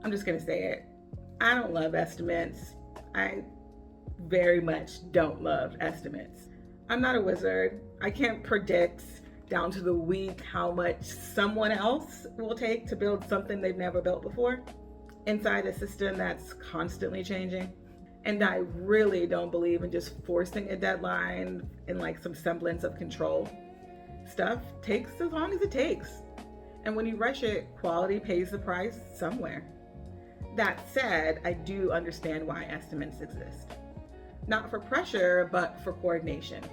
I'm just gonna say it. I don't love estimates. I very much don't love estimates. I'm not a wizard. I can't predict down to the week how much someone else will take to build something they've never built before inside a system that's constantly changing. And I really don't believe in just forcing a deadline in like some semblance of control. Stuff takes as long as it takes. And when you rush it, quality pays the price somewhere. That said, I do understand why estimates exist. Not for pressure, but for coordination.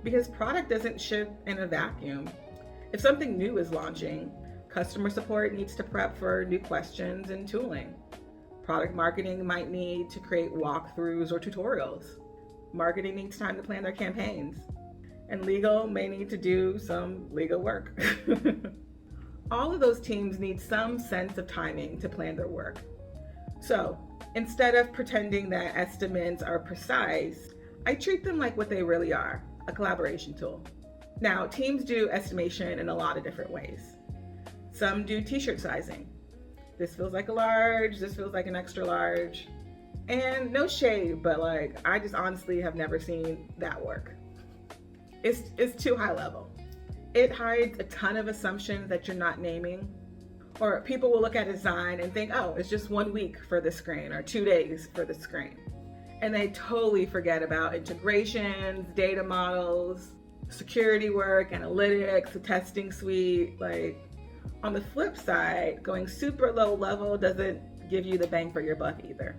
Because product doesn't ship in a vacuum. If something new is launching, customer support needs to prep for new questions and tooling. Product marketing might need to create walkthroughs or tutorials. Marketing needs time to plan their campaigns. And legal may need to do some legal work. All of those teams need some sense of timing to plan their work. So instead of pretending that estimates are precise, I treat them like what they really are, a collaboration tool. Now, teams do estimation in a lot of different ways. Some do t-shirt sizing. This feels like a large, this feels like an extra large. And no shade, but like, I just honestly have never seen that work. It's too high level. It hides a ton of assumptions that you're not naming. Or people will look at a design and think, oh, it's just 1 week for the screen or 2 days for the screen. And they totally forget about integrations, data models, security work, analytics, the testing suite. Like, on the flip side, going super low level doesn't give you the bang for your buck either,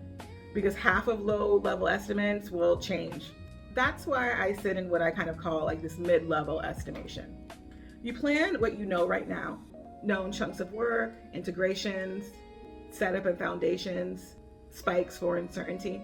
because half of low level estimates will change. That's why I sit in what I kind of call like this mid-level estimation. You plan what you know right now, known chunks of work, integrations, setup and foundations, spikes for uncertainty.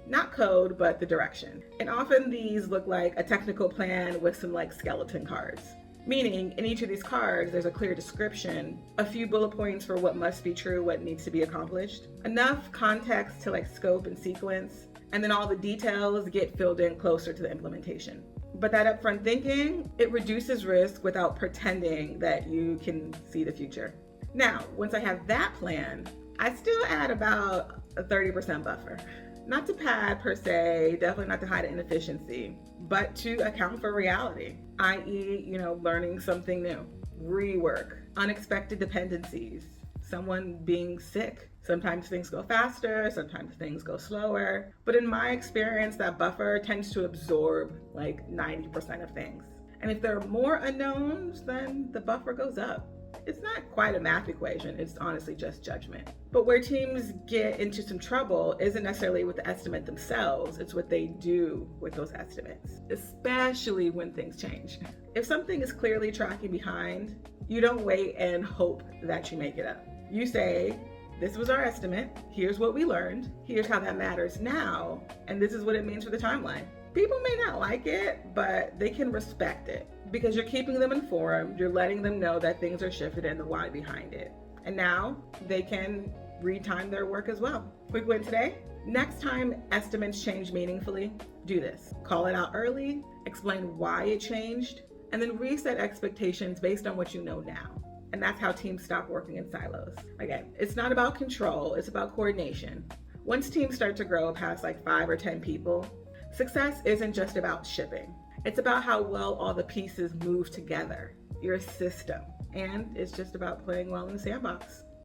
Not code, but the direction. And often these look like a technical plan with some like skeleton cards. Meaning in each of these cards, there's a clear description, a few bullet points for what must be true, what needs to be accomplished, enough context to like scope and sequence, and then all the details get filled in closer to the implementation. But that upfront thinking, it reduces risk without pretending that you can see the future. Now, once I have that plan, I still add about a 30% buffer. Not to pad per se, definitely not to hide inefficiency, but to account for reality, i.e., learning something new, rework, unexpected dependencies, someone being sick. Sometimes things go faster, sometimes things go slower. But in my experience, that buffer tends to absorb like 90% of things. And if there are more unknowns, then the buffer goes up. It's not quite a math equation, it's honestly just judgment. But where teams get into some trouble isn't necessarily with the estimate themselves, it's what they do with those estimates, especially when things change. If something is clearly tracking behind, you don't wait and hope that you make it up. You say, this was our estimate, here's what we learned, here's how that matters now, and this is what it means for the timeline. People may not like it, but they can respect it because you're keeping them informed, you're letting them know that things are shifted and the why behind it. And now they can retime their work as well. Quick win today. Next time estimates change meaningfully, do this. Call it out early, explain why it changed, and then reset expectations based on what you know now. And that's how teams stop working in silos. Again, it's not about control, it's about coordination. Once teams start to grow past like 5 or 10 people, success isn't just about shipping. It's about how well all the pieces move together, your system. And it's just about playing well in the sandbox.